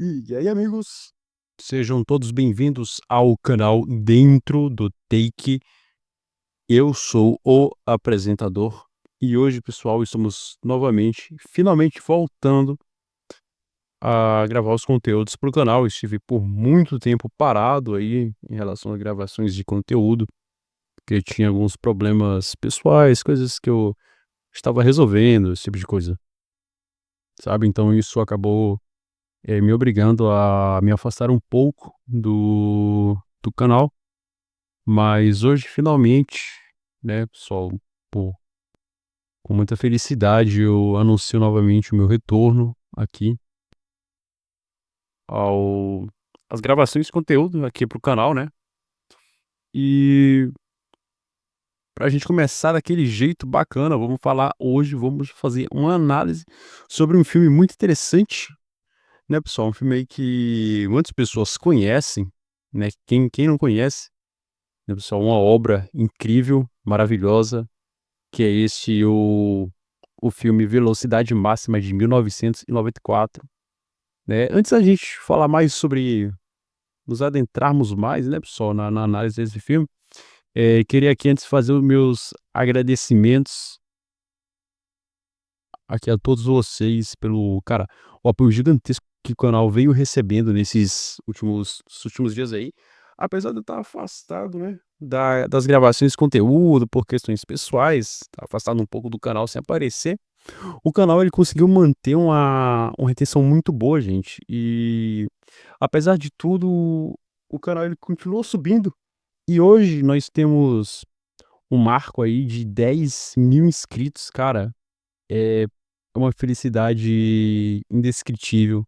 E aí, amigos? Sejam todos bem-vindos ao canal Dentro do Take. Eu sou o apresentador e hoje, pessoal, estamos novamente, finalmente voltando a gravar os conteúdos para o canal. Estive por muito tempo parado aí em relação a gravações de conteúdo, porque tinha alguns problemas pessoais, coisas que eu estava resolvendo, esse tipo de coisa, sabe? Então isso acabou me obrigando a me afastar um pouco do canal, mas hoje finalmente, né, pessoal, pô, com muita felicidade eu anuncio novamente o meu retorno aqui ao às gravações de conteúdo aqui para o canal, né. E pra gente começar daquele jeito bacana, vamos fazer uma análise sobre um filme muito interessante, né, pessoal, um filme aí que muitas pessoas conhecem, né, quem não conhece, né, pessoal, uma obra incrível, maravilhosa, que é o filme Velocidade Máxima de 1994, né. Antes da gente falar mais sobre nos adentrarmos mais, né, pessoal, na análise desse filme, queria aqui antes fazer os meus agradecimentos aqui a todos vocês pelo, cara, o apoio gigantesco que o canal veio recebendo nesses últimos dias aí. Apesar de eu estar afastado, né, das gravações de conteúdo por questões pessoais, tá afastado um pouco do canal sem aparecer, o canal ele conseguiu manter uma retenção muito boa, gente. E apesar de tudo, o canal ele continuou subindo e hoje nós temos um marco aí de 10.000 inscritos, cara. É uma felicidade indescritível.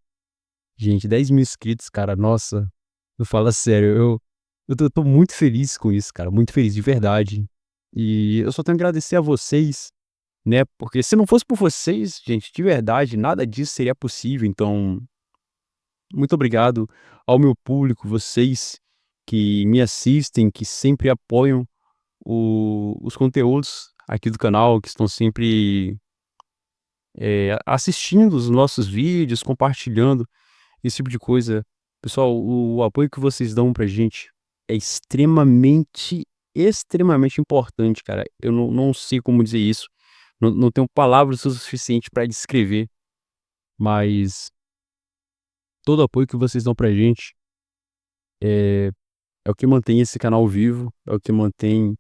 Gente, 10.000 inscritos, cara, nossa, eu falo sério, eu tô muito feliz com isso, cara, muito feliz de verdade. E eu só tenho a agradecer a vocês, né, porque se não fosse por vocês, gente, de verdade, nada disso seria possível. Então, muito obrigado ao meu público, vocês que me assistem, que sempre apoiam os conteúdos aqui do canal, que estão sempre assistindo os nossos vídeos, compartilhando, esse tipo de coisa. Pessoal, o apoio que vocês dão pra gente é extremamente, extremamente importante, cara. Eu não sei como dizer isso, não tenho palavras o suficiente pra descrever, mas todo o apoio que vocês dão pra gente é é o que mantém esse canal vivo, é o que mantém,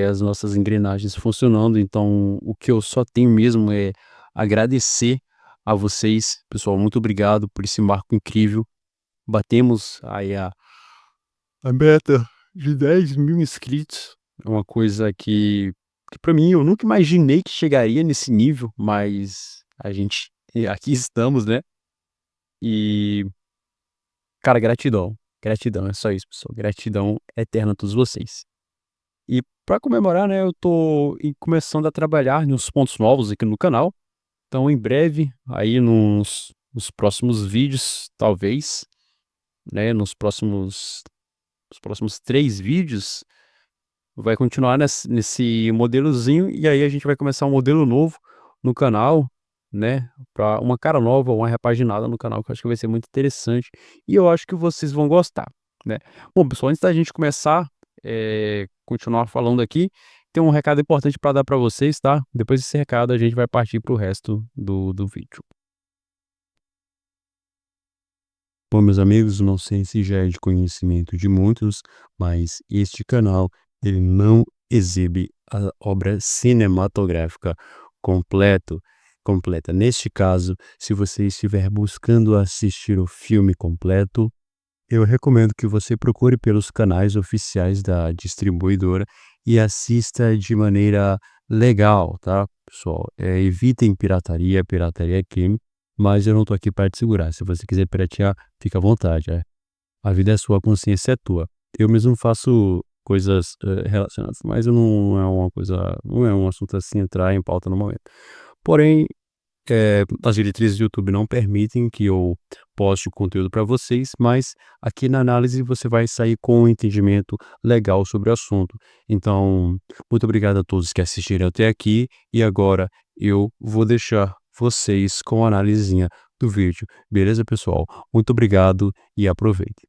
as nossas engrenagens funcionando. Então, o que eu só tenho mesmo é agradecer a vocês, pessoal. Muito obrigado por esse marco incrível. Batemos aí a meta de 10.000 inscritos. É uma coisa que para mim eu nunca imaginei que chegaria nesse nível, mas a gente aqui estamos, né. E, cara, gratidão, gratidão, é só isso, pessoal. Gratidão eterna a todos vocês. E para comemorar, né, eu tô começando a trabalhar nos pontos novos aqui no canal. Então, em breve, aí nos próximos vídeos, talvez, né, nos próximos 3 vídeos, vai continuar nesse modelozinho, e aí a gente vai começar um modelo novo no canal, né, para uma cara nova, uma repaginada no canal, que eu acho que vai ser muito interessante, e eu acho que vocês vão gostar, né. Bom, pessoal, antes da gente começar, continuar falando aqui, tem um recado importante para dar para vocês, tá. Depois desse recado a gente vai partir para o resto do vídeo. Bom, meus amigos, não sei se já é de conhecimento de muitos, mas este canal ele não exibe a obra cinematográfica completo completa. Neste caso, se você estiver buscando assistir o filme completo, eu recomendo que você procure pelos canais oficiais da distribuidora e assista de maneira legal, tá, pessoal? Evitem pirataria, pirataria é crime, mas eu não tô aqui para te segurar. Se você quiser piratear, fica à vontade, a vida é sua, a consciência é tua. Eu mesmo faço coisas, relacionadas, mas eu não é um assunto assim entrar em pauta no momento. Porém, as diretrizes do YouTube não permitem que eu poste o conteúdo para vocês, mas aqui na análise você vai sair com um entendimento legal sobre o assunto. Então, muito obrigado a todos que assistiram até aqui, e agora eu vou deixar vocês com a análisezinha do vídeo, beleza, pessoal? Muito obrigado e aproveite.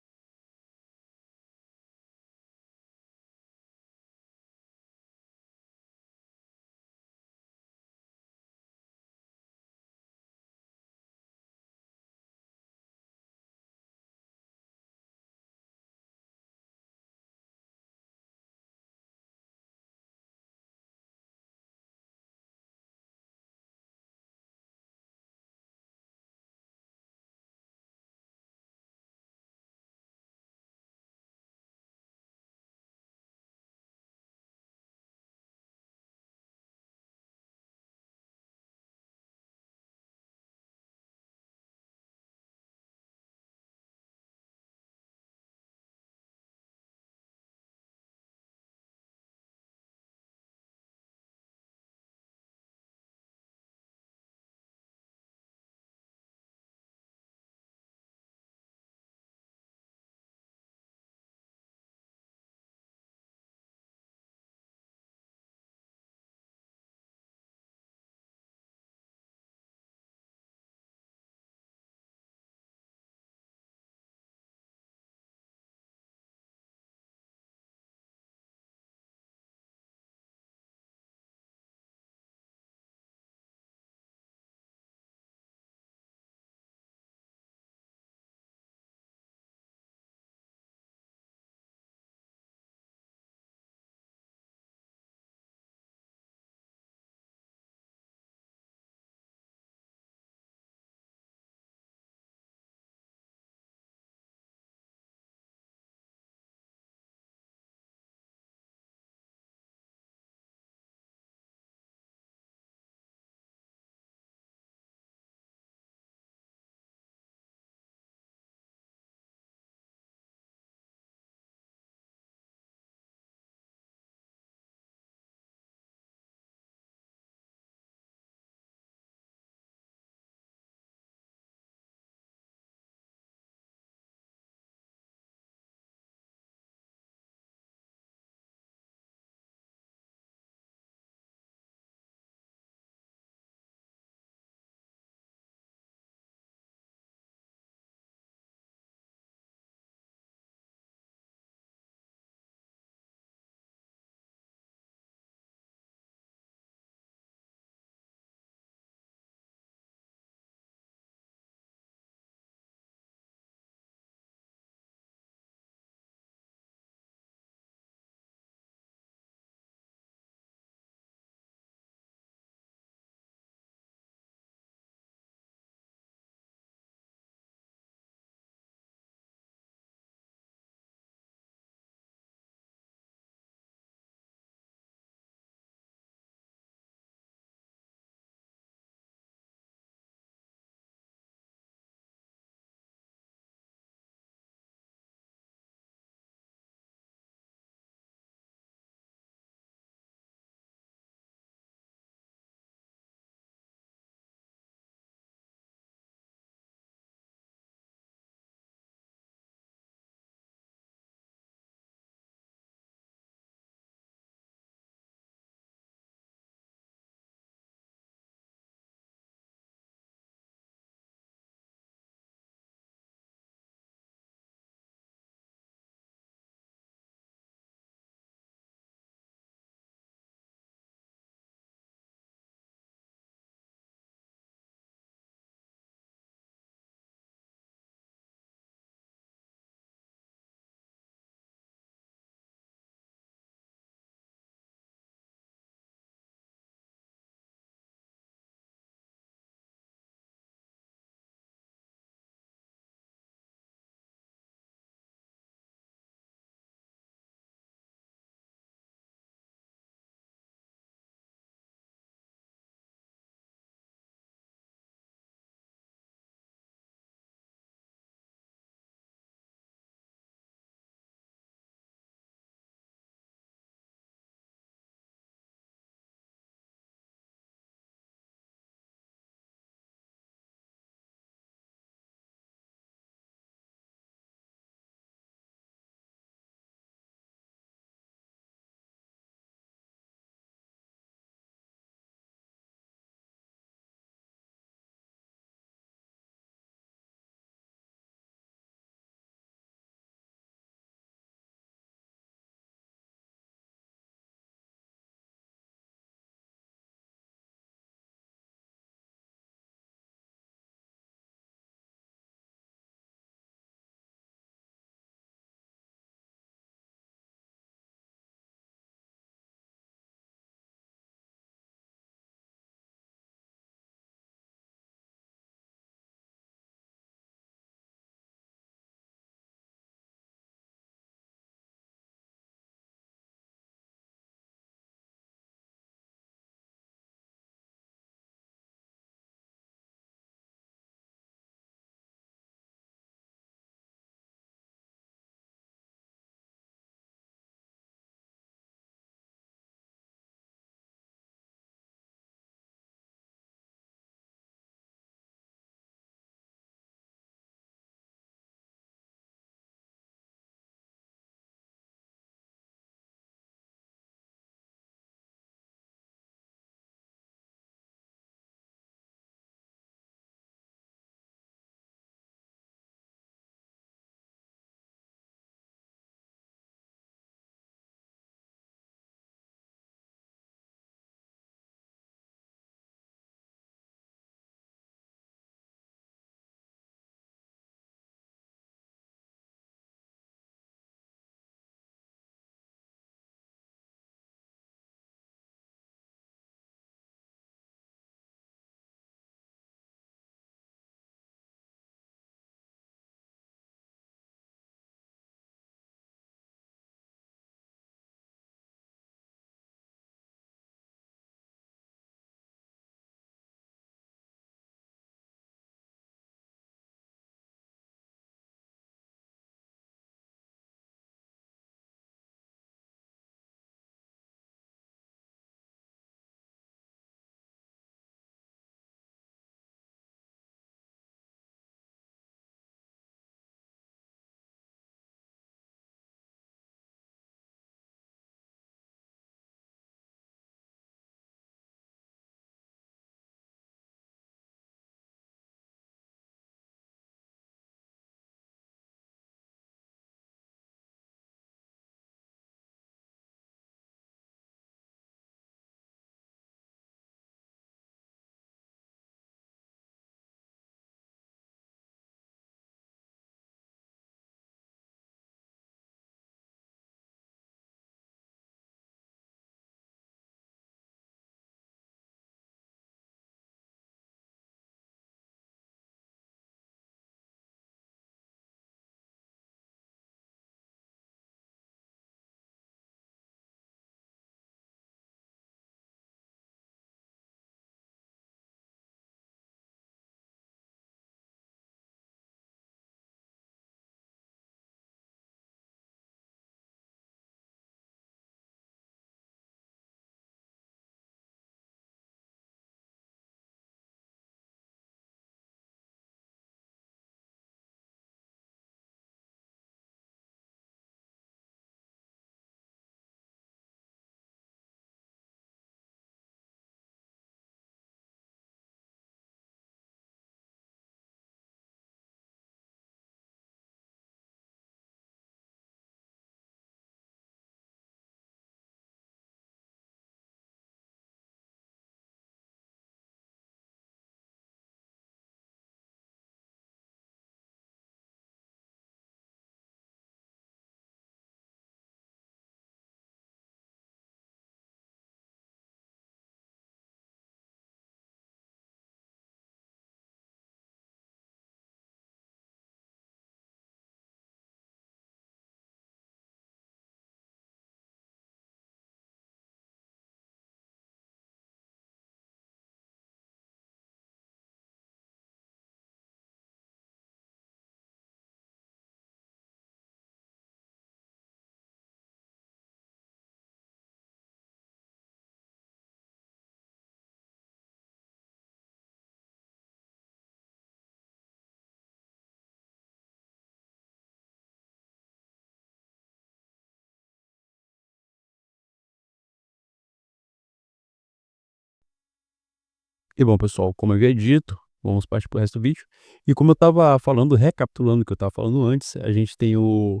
E bom, pessoal, como eu havia dito, vamos partir para o resto do vídeo. E como eu estava falando, recapitulando o que eu estava falando antes, a gente tem o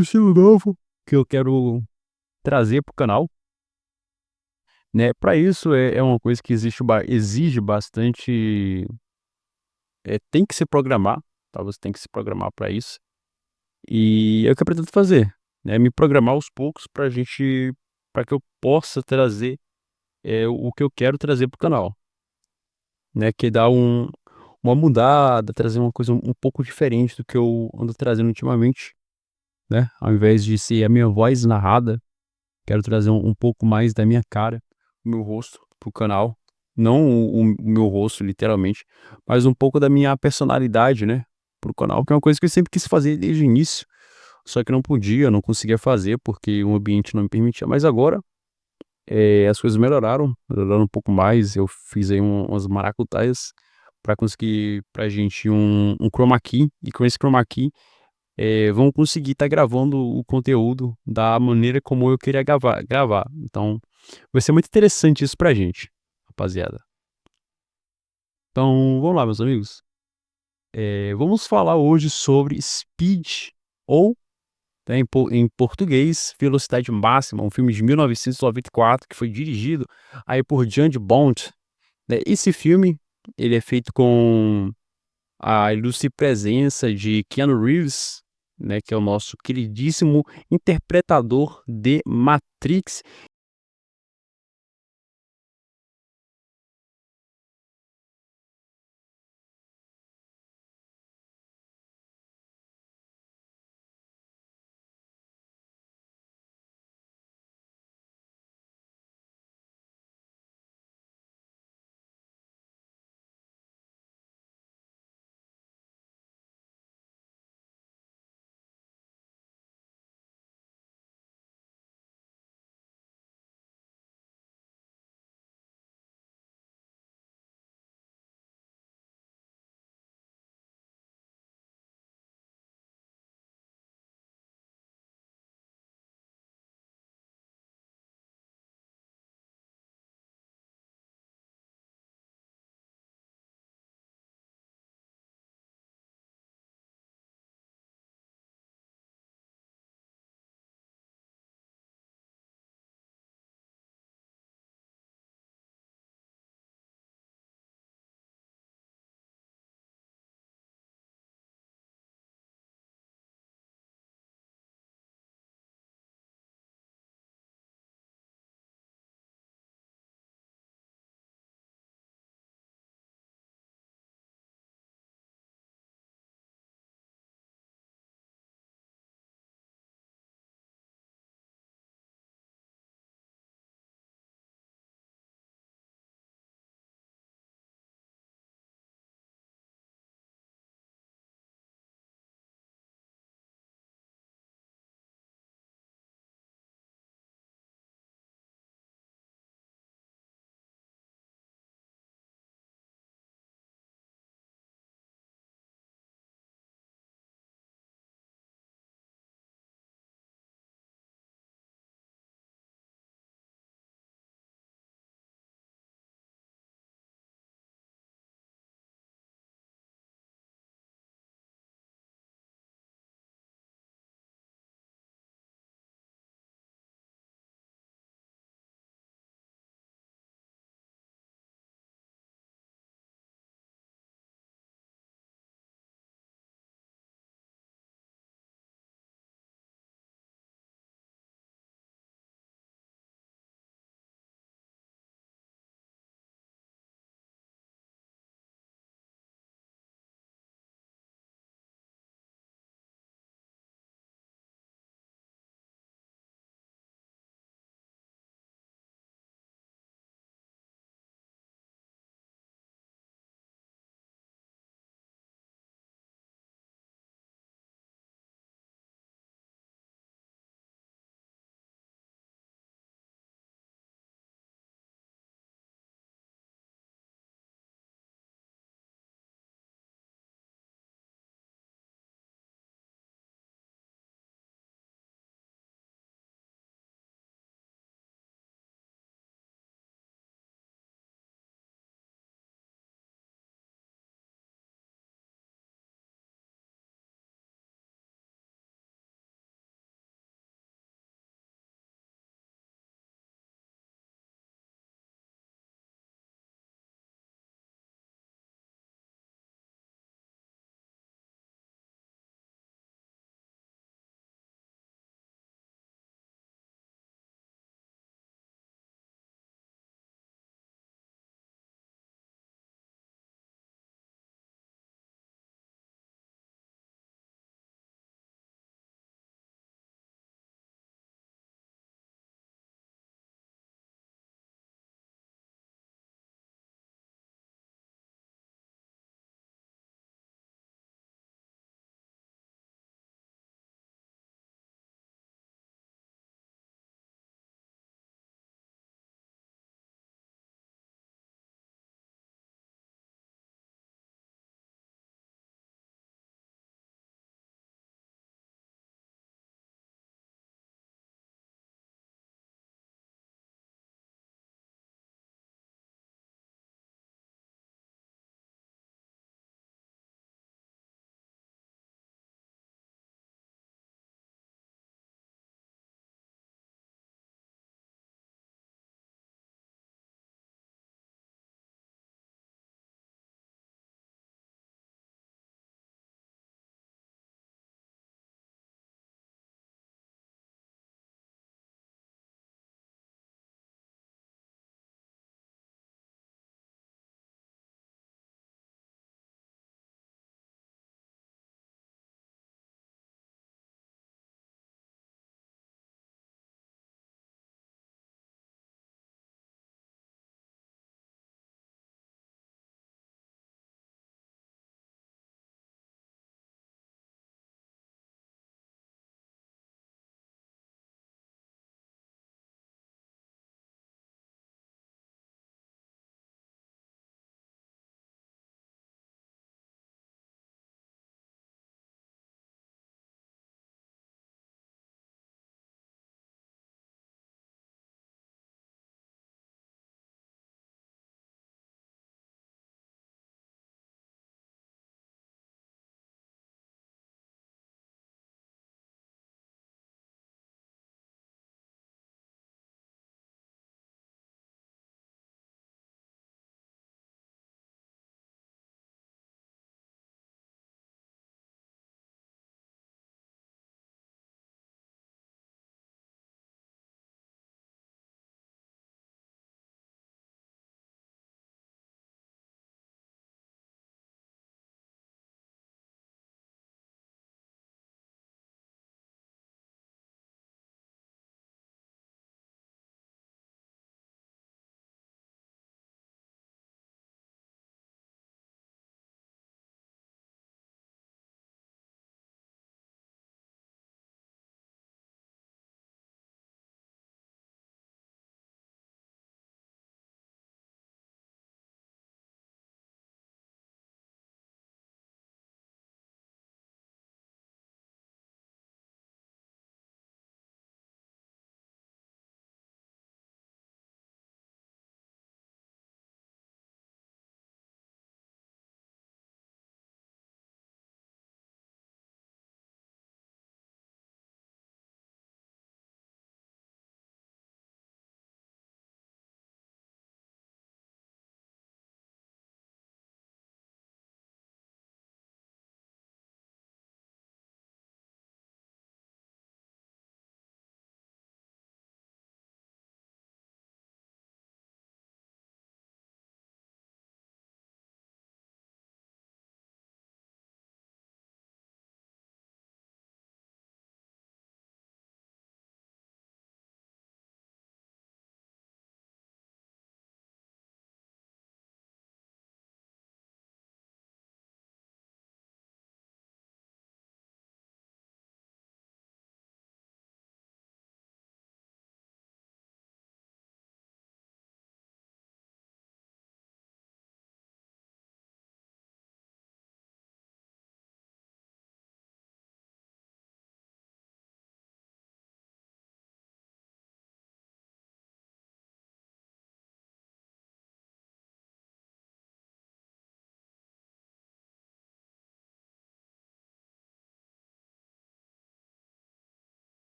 estilo novo que eu quero trazer para o canal, né? Para isso é uma coisa que exige bastante, tem que se programar, tá? Você tem que se programar para isso. E é o que eu pretendo fazer, né? Me programar aos poucos para que eu possa trazer o que eu quero trazer para o canal, né? Que dá uma mudada, trazer uma coisa um pouco diferente do que eu ando trazendo ultimamente, né? Ao invés de ser a minha voz narrada, quero trazer um pouco mais da minha cara, o meu rosto pro canal. Não o meu rosto, literalmente, mas um pouco da minha personalidade, né? Pro canal, que é uma coisa que eu sempre quis fazer desde o início, só que não podia, não conseguia fazer porque o ambiente não me permitia. Mas agora, as coisas melhoraram um pouco mais. Eu fiz aí umas maracutaias para conseguir pra gente um chroma key, e com esse chroma key, vamos conseguir estar gravando o conteúdo da maneira como eu queria gravar. Então, vai ser muito interessante isso pra gente, rapaziada. Então, vamos lá, meus amigos. Vamos falar hoje sobre Speed, ou, né, em português, Velocidade Máxima, um filme de 1994 que foi dirigido aí por James Bond, né? Esse filme, ele é feito com a ilustre presença de Keanu Reeves, né, que é o nosso queridíssimo interpretador de Matrix.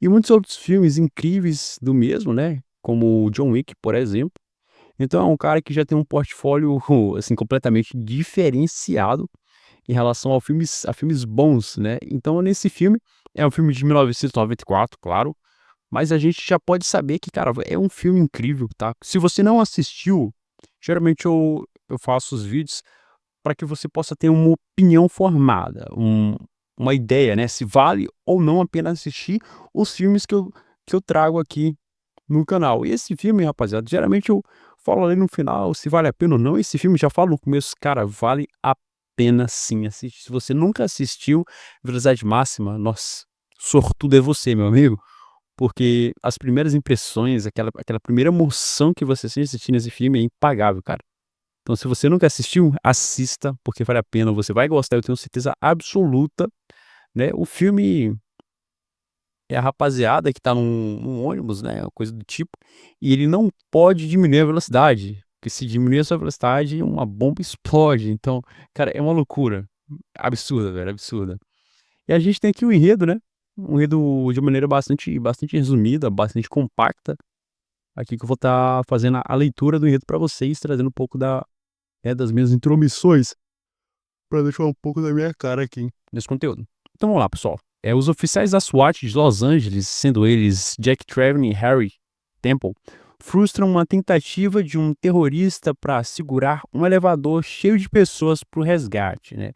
e muitos outros filmes incríveis do mesmo, né, como o John Wick, por exemplo. Então é um cara que já tem um portfólio, assim, completamente diferenciado em relação a filmes bons, né. Então nesse filme, é um filme de 1994, claro, mas a gente já pode saber que, cara, é um filme incrível, tá. Se você não assistiu, geralmente eu faço os vídeos para que você possa ter uma opinião formada, uma ideia, né, se vale ou não a pena assistir os filmes que eu trago aqui no canal. E esse filme, rapaziada, geralmente eu falo ali no final se vale a pena ou não. Esse filme já falo no começo, cara, vale a pena sim. Assiste. Se você nunca assistiu, Velocidade Máxima, nossa, sortudo é você, meu amigo, porque as primeiras impressões, aquela primeira emoção que você sente assistindo esse filme é impagável, cara. Então, se você nunca assistiu, assista, porque vale a pena, você vai gostar, eu tenho certeza absoluta, né. O filme é a rapaziada que tá num ônibus, né, coisa do tipo, e ele não pode diminuir a velocidade, porque se diminuir a sua velocidade, uma bomba explode. Então, cara, é uma loucura absurda, velho, absurda. E a gente tem aqui o enredo, né, um enredo de maneira bastante resumida, bastante compacta, aqui que eu vou estar fazendo a leitura do enredo pra vocês, trazendo um pouco das minhas intromissões, pra deixar um pouco da minha cara aqui nesse conteúdo. Então vamos lá, pessoal. Os oficiais da SWAT de Los Angeles, sendo eles Jack Traven e Harry Temple, frustram uma tentativa de um terrorista para segurar um elevador cheio de pessoas para o resgate, né?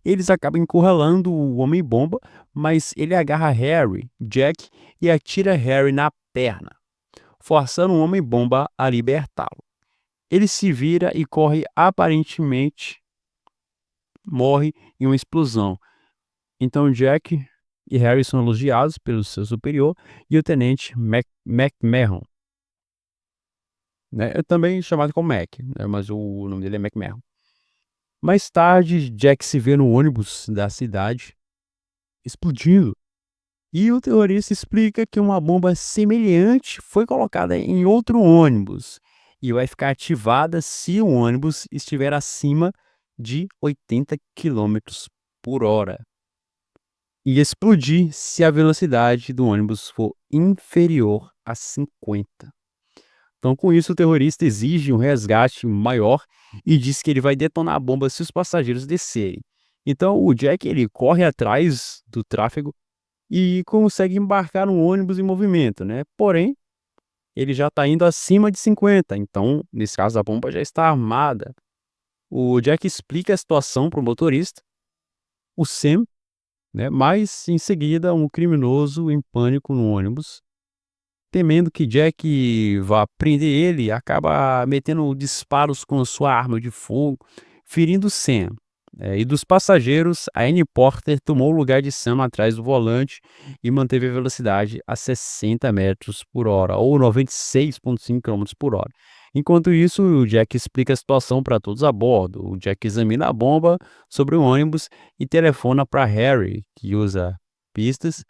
Eles acabam encurralando o Homem-Bomba, mas ele agarra Harry, Jack e atira Harry na perna, forçando o Homem-Bomba a libertá-lo. Ele se vira e corre, aparentemente morre em uma explosão. Então Jack e Harry são elogiados pelo seu superior e o tenente McMahon, né, é também chamado como Mac, né, mas o nome dele é McMahon. Mais tarde, Jack se vê no ônibus da cidade explodindo e o terrorista explica que uma bomba semelhante foi colocada em outro ônibus e vai ficar ativada se o ônibus estiver acima de 80 km/h e explodir se a velocidade do ônibus for inferior a 50. Então, com isso, o terrorista exige um resgate maior e diz que ele vai detonar a bomba se os passageiros descerem. Então, o Jack ele corre atrás do tráfego e consegue embarcar no ônibus em movimento, né? Porém, ele já está indo acima de 50, então, nesse caso, a bomba já está armada. O Jack explica a situação para o motorista, o Sam, né? Mas em seguida, um criminoso em pânico no ônibus, temendo que Jack vá prender ele, acaba metendo disparos com sua arma de fogo, ferindo Sam. E dos passageiros, a Annie Porter tomou o lugar de Sam atrás do volante e manteve a velocidade a 60 km/h, ou 96,5 km/h. Enquanto isso, o Jack explica a situação para todos a bordo. O Jack examina a bomba sobre o ônibus e telefona para Harry, que usa pistas,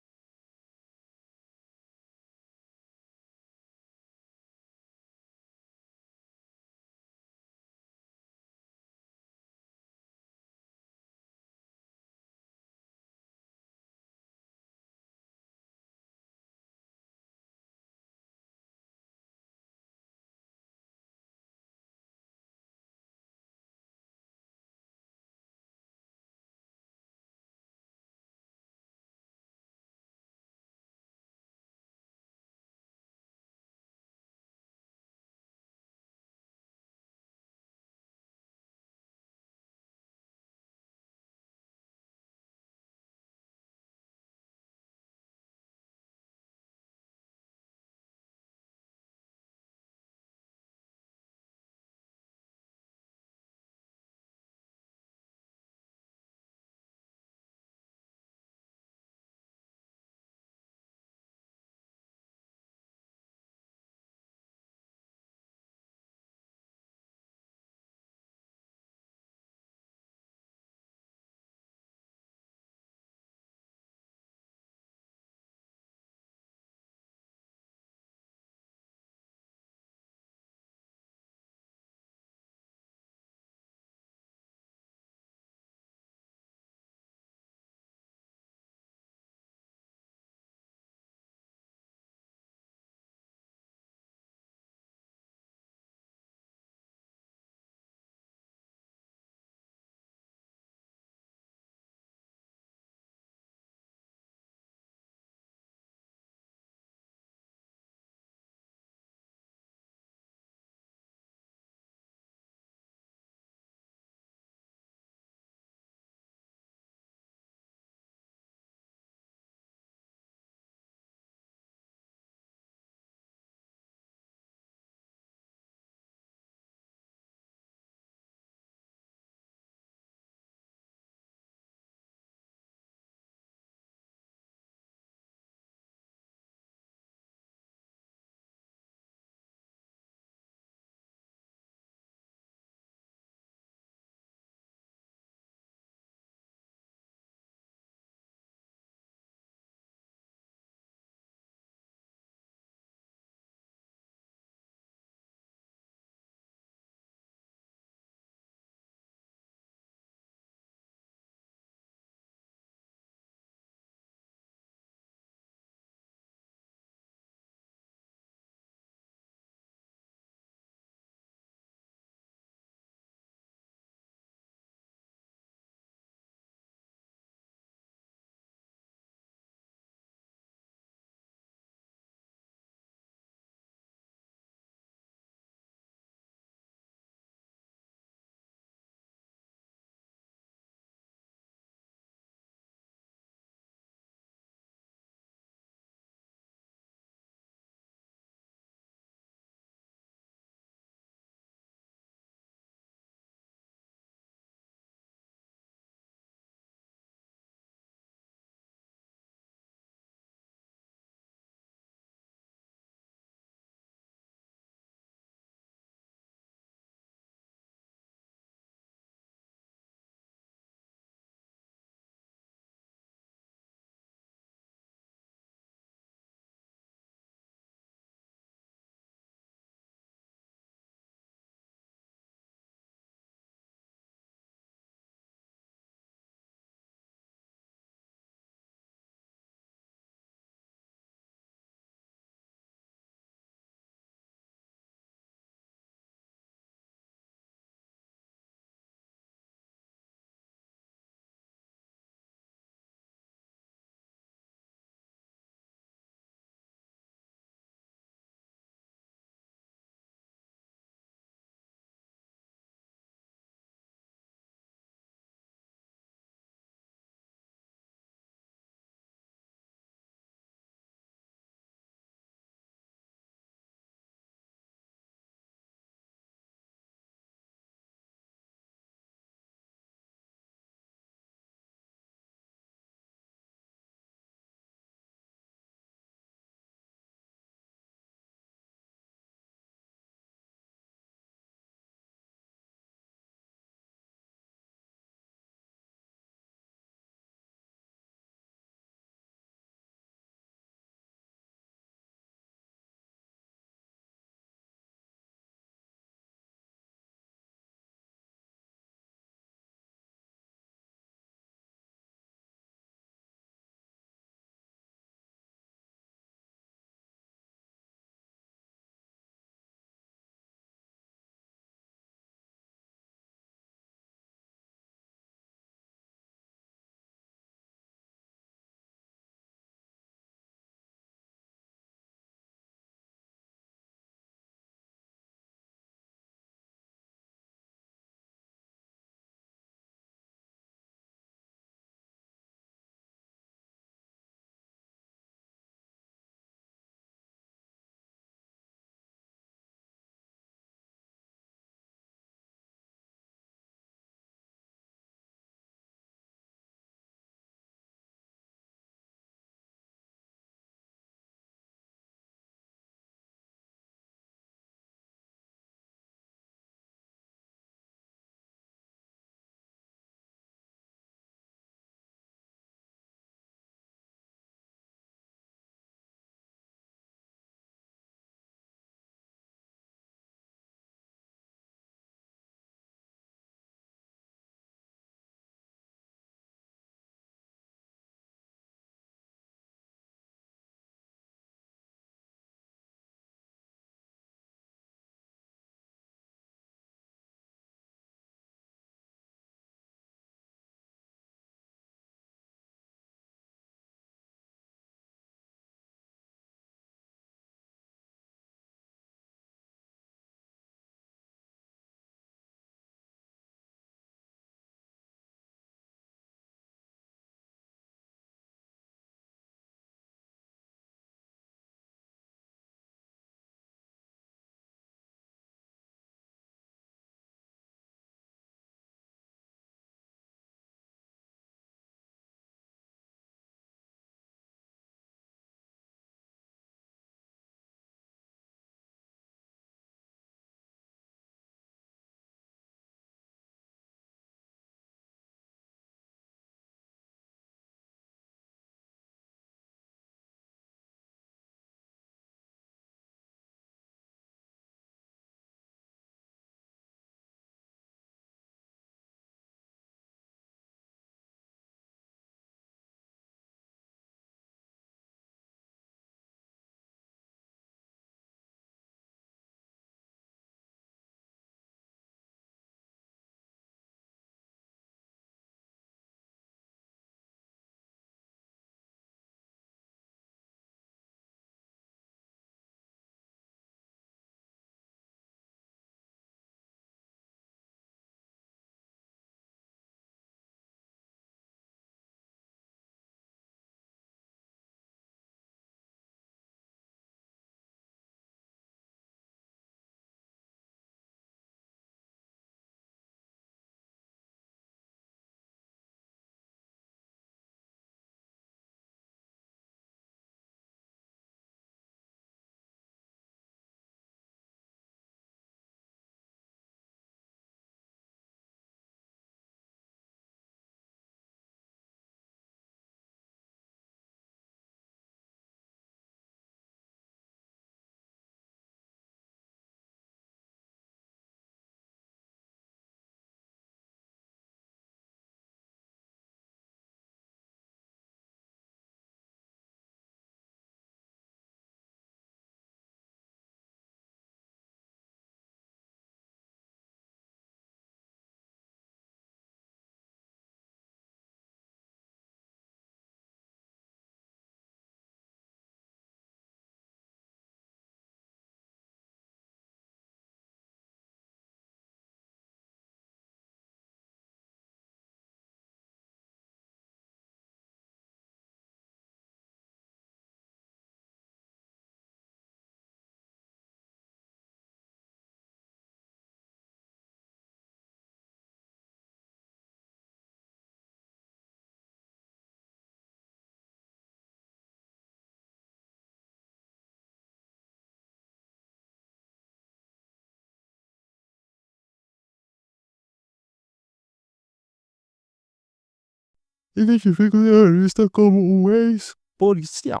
identifica o terrorista como um ex-policial.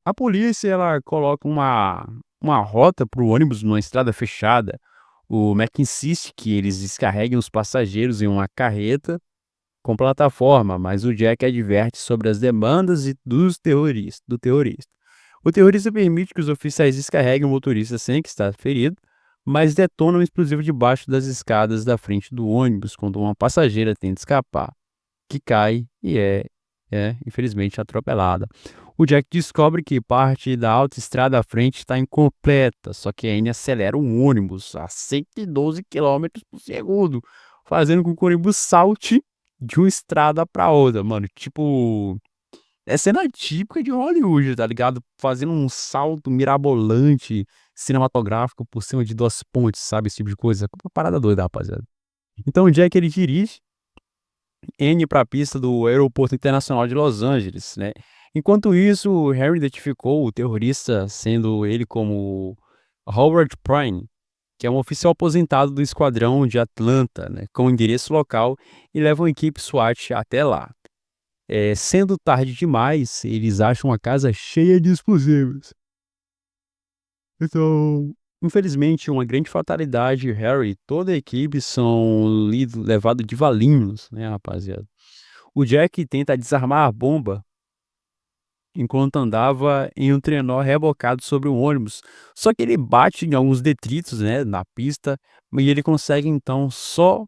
A polícia, ela coloca uma rota para o ônibus numa estrada fechada. O Mac insiste que eles descarreguem os passageiros em uma carreta com plataforma, mas o Jack adverte sobre as demandas do terrorista. O terrorista permite que os oficiais descarreguem o motorista sem que está ferido, mas detona um explosivo debaixo das escadas da frente do ônibus quando uma passageira tenta escapar, que cai e é infelizmente atropelada. O Jack descobre que parte da autoestrada à frente está incompleta, só que a Anne acelera um ônibus a 112 quilômetros por segundo, fazendo com que o ônibus salte de uma estrada para outra, mano. Tipo, é cena típica de Hollywood, tá ligado? Fazendo um salto mirabolante cinematográfico por cima de duas pontes, sabe? Esse tipo de coisa. Uma parada doida, rapaziada. Então o Jack ele dirige N para a pista do Aeroporto Internacional de Los Angeles, né. Enquanto isso, Harry identificou o terrorista, sendo ele como Howard Prime, que é um oficial aposentado do esquadrão de Atlanta, né, com endereço local, e leva uma equipe SWAT até lá. Sendo tarde demais, eles acham a casa cheia de explosivos. Então, infelizmente, uma grande fatalidade, Harry e toda a equipe são levados de valinhos, né, rapaziada. O Jack tenta desarmar a bomba enquanto andava em um trenó rebocado sobre um ônibus, só que ele bate em alguns detritos, né, na pista, e ele consegue então só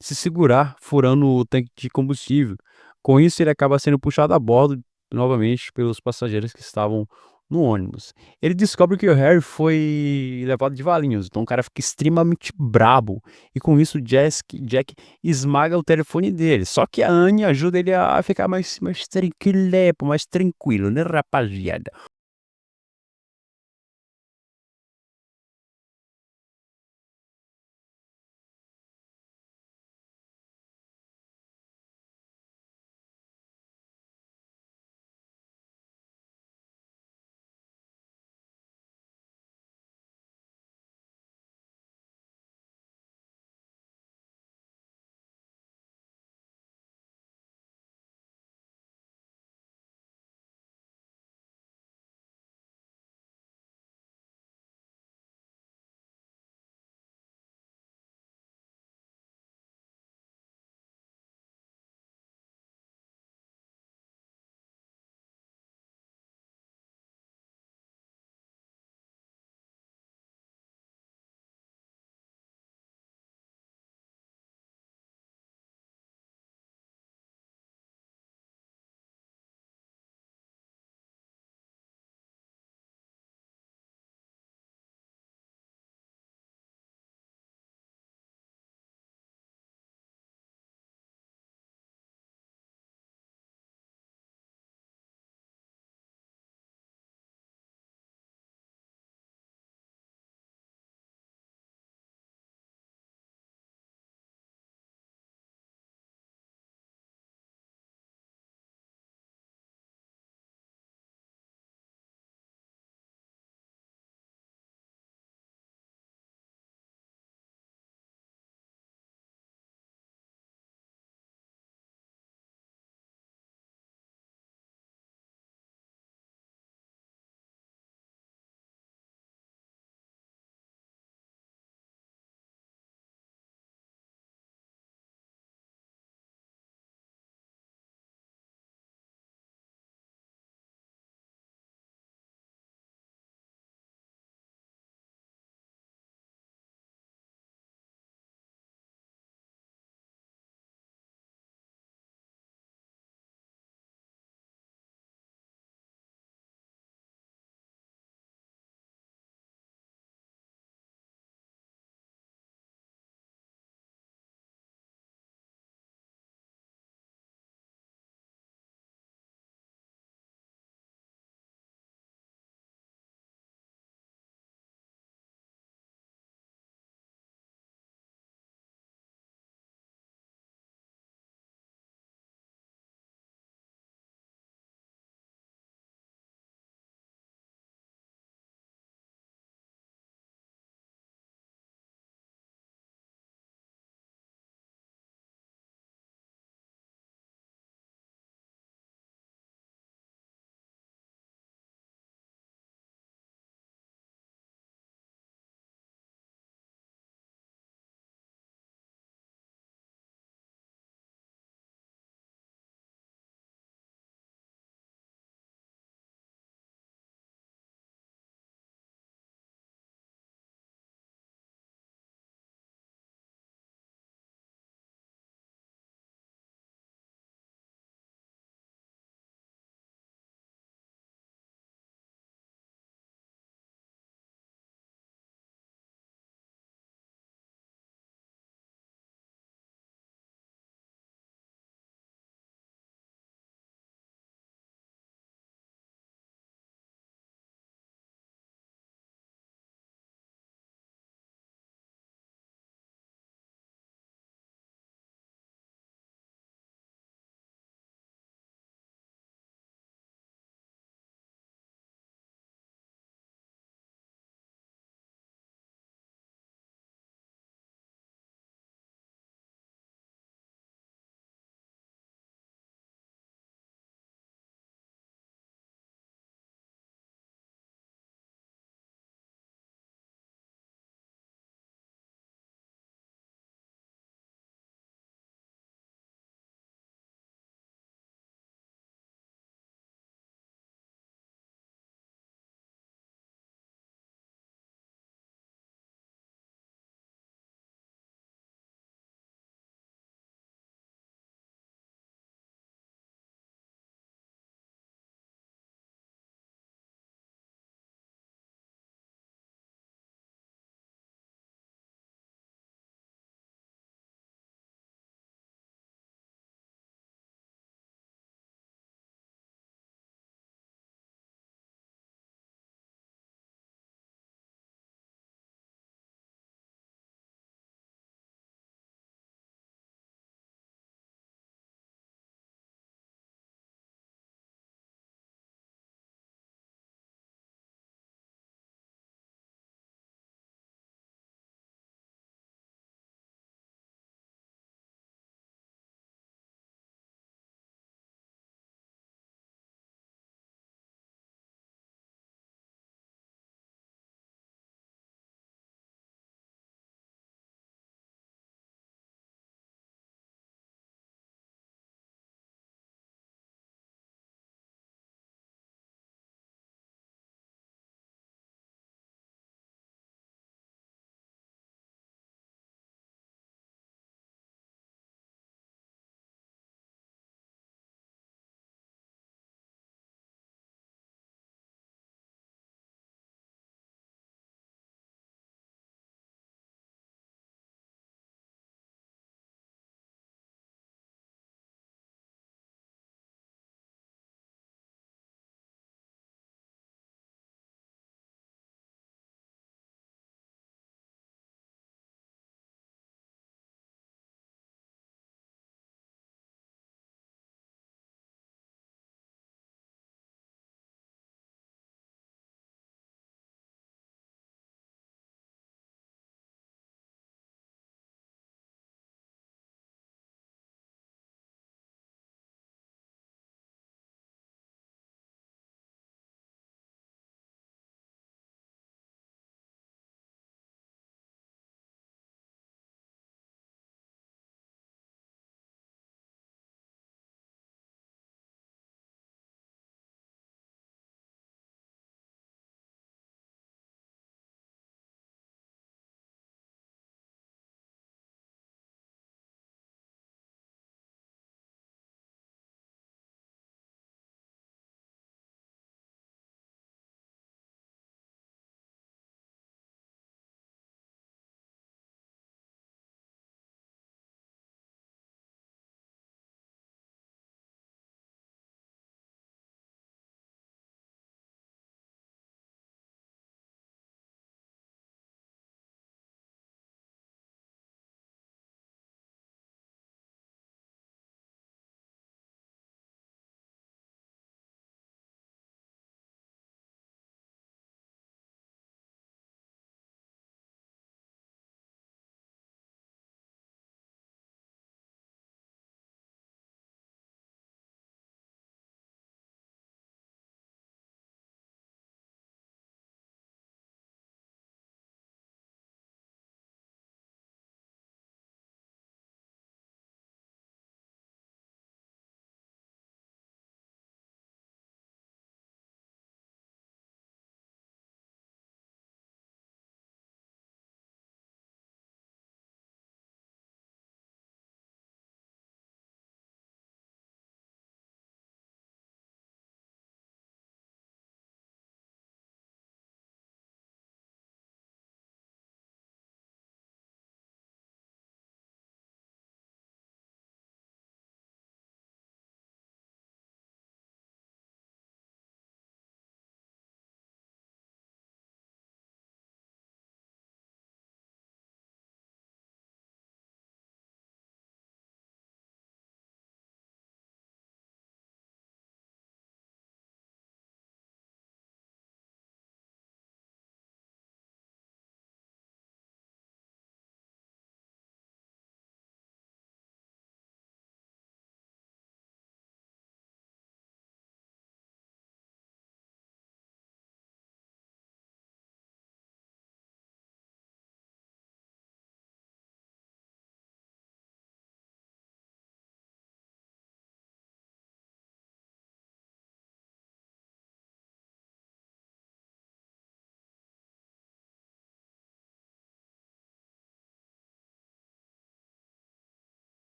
se segurar furando o tanque de combustível. Com isso, ele acaba sendo puxado a bordo novamente pelos passageiros que estavam no ônibus. Ele descobre que o Harry foi levado de Valinhos, então o cara fica extremamente brabo. E com isso, Jack esmaga o telefone dele. Só que a Anne ajuda ele a ficar mais tranquilepo, mais tranquilo, né, rapaziada?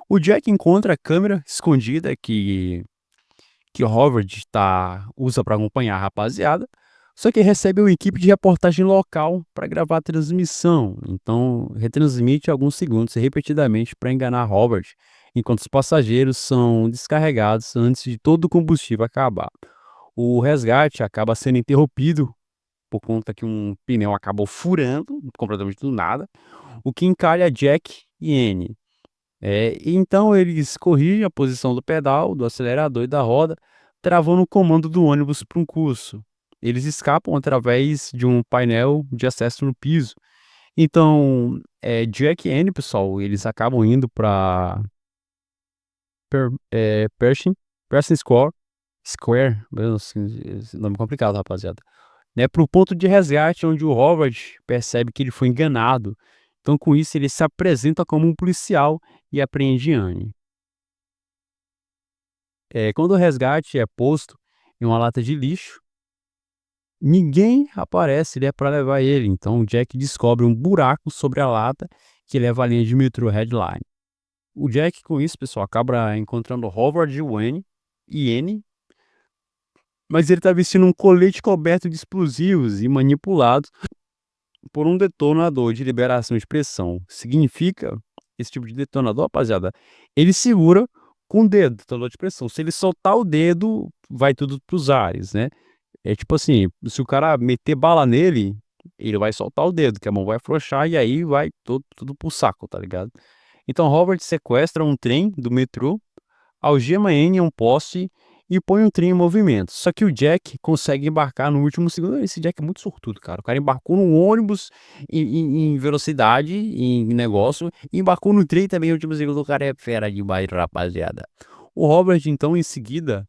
O Jack encontra a câmera escondida que o Howard usa para acompanhar a rapaziada, só que recebe uma equipe de reportagem local para gravar a transmissão. Então, retransmite alguns segundos repetidamente para enganar Howard, enquanto os passageiros são descarregados antes de todo o combustível acabar. O resgate acaba sendo interrompido por conta que um pneu acabou furando completamente do nada, o que encalha Jack e Anne. Então eles corrigem a posição do pedal, do acelerador e da roda, travando o comando do ônibus para um curso. Eles escapam através de um painel de acesso no piso. Então, Jack e Anne, pessoal, eles acabam indo para Pershing, Pershing Square, meu, assim, esse nome complicado, rapaziada. Né, para o ponto de resgate, onde o Howard percebe que ele foi enganado. Então, com isso, ele se apresenta como um policial e apreende Anne. Quando o resgate é posto em uma lata de lixo, ninguém aparece, né, para levar ele. Então o Jack descobre um buraco sobre a lata que leva à linha de metrô Red Line. O Jack, com isso, pessoal, acaba encontrando Howard e Annie, mas ele está vestindo um colete coberto de explosivos e manipulado por um detonador de liberação de pressão. Significa, esse tipo de detonador, rapaziada, ele segura com o dedo, detonador de pressão. Se ele soltar o dedo, vai tudo pros ares, né? É tipo assim, se o cara meter bala nele, ele vai soltar o dedo, que a mão vai afrouxar e aí vai tudo pro saco, tá ligado? Então Robert sequestra um trem do metrô, algema Anne em um poste e põe o trem em movimento. Só que o Jack consegue embarcar no último segundo. Esse Jack é muito sortudo, cara. O cara embarcou num ônibus em velocidade, em negócio, e embarcou no trem também no último segundo. O cara é fera demais, rapaziada. O Robert, então, em seguida,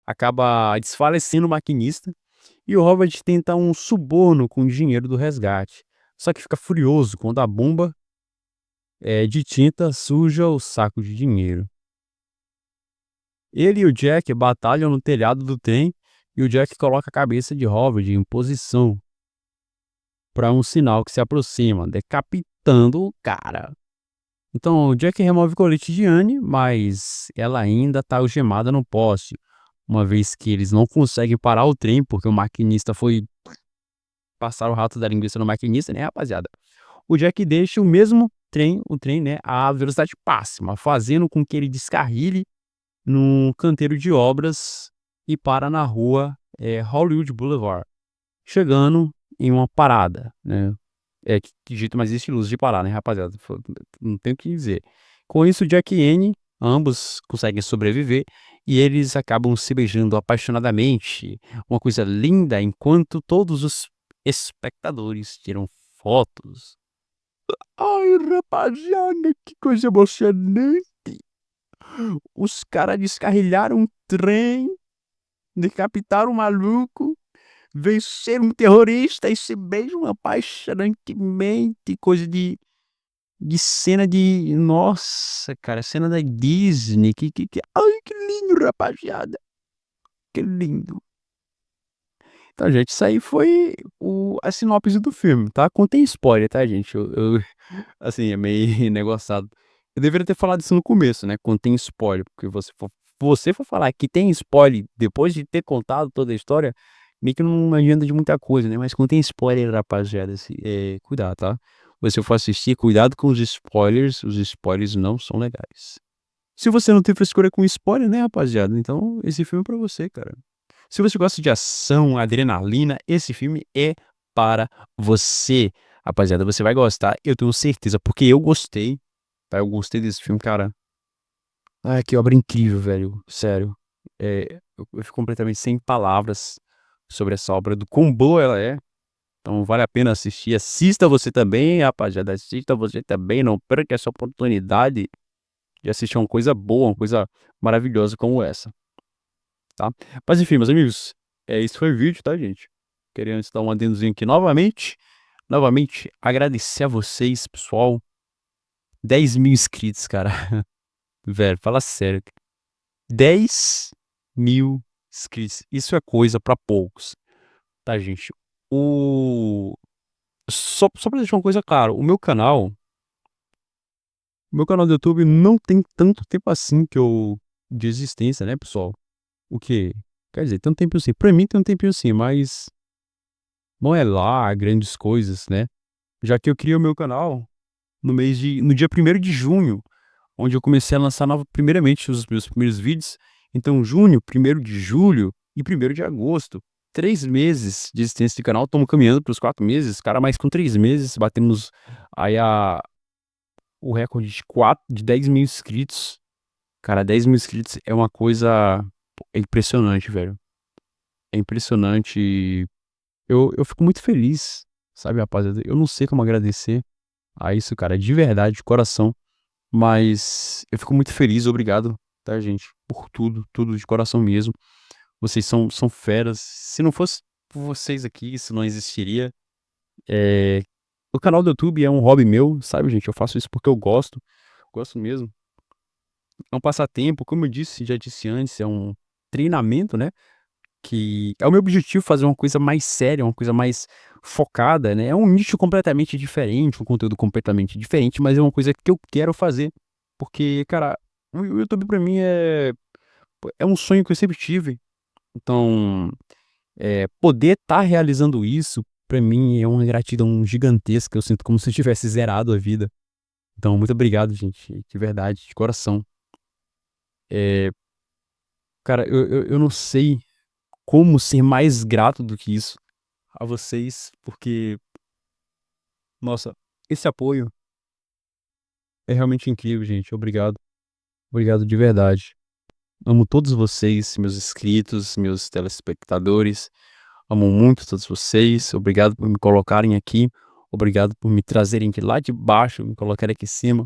acaba desfalecendo o maquinista e o Robert tenta um suborno com o dinheiro do resgate. Só que fica furioso quando a bomba de tinta suja o saco de dinheiro. Ele e o Jack batalham no telhado do trem e o Jack coloca a cabeça de Robert em posição para um sinal que se aproxima, decapitando o cara. Então o Jack remove o colete de Anne, mas ela ainda está algemada no poste, uma vez que eles não conseguem parar o trem porque o maquinista foi passar o rato da linguiça no maquinista, né, rapaziada? O Jack deixa o trem, né, a velocidade máxima, fazendo com que ele descarrile num canteiro de obras e para na rua Hollywood Boulevard, chegando em uma parada, né? Que jeito mais estiloso de parar, né, rapaziada? Não tenho o que dizer. Com isso, Jack e Anne, ambos conseguem sobreviver e eles acabam se beijando apaixonadamente. Uma coisa linda, enquanto todos os espectadores tiram fotos. Ai, rapaziada, que coisa emocionante. Os caras descarrilharam um trem, decapitaram um maluco, venceram um terrorista e se beijam apaixonantemente. Coisa de cena de. Nossa, cara, cena da Disney. Ai, que lindo, rapaziada. Que lindo. Então, gente, isso aí foi a sinopse do filme, tá? Contém spoiler, tá, gente? Assim, é meio negociado. Eu deveria ter falado isso no começo, né? Contém spoiler, porque você for falar que tem spoiler depois de ter contado toda a história, meio que não adianta de muita coisa, né? Mas contém spoiler, rapaziada, assim, cuidado, tá? Você for assistir, cuidado com os spoilers não são legais. Se você não tem frescura com spoiler, né, rapaziada? Então, esse filme é pra você, cara. Se você gosta de ação, adrenalina, esse filme é para você. Rapaziada, você vai gostar, eu tenho certeza, porque eu gostei, tá? Eu gostei desse filme, cara. Ai, que obra incrível, velho. Sério. Eu fico completamente sem palavras sobre essa obra, do quão boa ela é. Então vale a pena assistir. Assista você também, rapaziada. Assista você também. Não perca essa oportunidade de assistir uma coisa boa, uma coisa maravilhosa como essa, tá? Mas enfim, meus amigos, isso foi o vídeo, tá, gente? Queria antes dar um adendozinho aqui novamente, agradecer a vocês, pessoal. 10.000 inscritos, cara. Velho, fala sério. 10.000 inscritos. Isso é coisa pra poucos, tá, gente? O... Só pra deixar uma coisa clara, o meu canal do YouTube não tem tanto tempo assim de existência, né, pessoal? O quê? Quer dizer, tem um tempinho sim. Pra mim tem um tempinho sim, mas não é lá grandes coisas, né? Já que eu criei o meu canal no dia 1º de junho, onde eu comecei a lançar primeiramente os meus primeiros vídeos. Então, junho, 1º de julho e 1º de agosto, 3 meses de existência do canal. Estamos caminhando para os 4 meses, cara, mas com 3 meses batemos aí o recorde de 10.000 inscritos. Cara, 10.000 inscritos é uma coisa impressionante, velho. É impressionante. Eu fico muito feliz, sabe, rapaziada? Eu não sei como agradecer a isso, cara, de verdade, de coração. Mas eu fico muito feliz, obrigado, tá, gente? Por tudo de coração mesmo. Vocês são feras. Se não fosse por vocês aqui, isso não existiria. É... O canal do YouTube é um hobby meu, sabe, gente? Eu faço isso porque eu gosto mesmo. É um passatempo, como eu disse, já disse antes, é um treinamento, né? Que é o meu objetivo fazer uma coisa mais séria, uma coisa mais focada, né? É um nicho completamente diferente, um conteúdo completamente diferente, mas é uma coisa que eu quero fazer. Porque, cara, o YouTube pra mim é um sonho que eu sempre tive. Então, poder estar realizando isso, pra mim, é uma gratidão gigantesca. Eu sinto como se eu tivesse zerado a vida. Então, muito obrigado, gente, de verdade, de coração. É, cara, eu não sei como ser mais grato do que isso a vocês, porque, nossa, esse apoio é realmente incrível, gente. Obrigado. Obrigado de verdade. Amo todos vocês, meus inscritos, meus telespectadores. Amo muito todos vocês. Obrigado por me colocarem aqui. Obrigado por me trazerem de lá de baixo, me colocarem aqui em cima.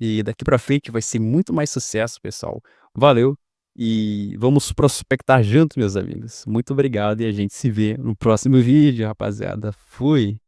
E daqui pra frente vai ser muito mais sucesso, pessoal. Valeu e vamos prospectar junto, meus amigos. Muito obrigado e a gente se vê no próximo vídeo, rapaziada. Fui.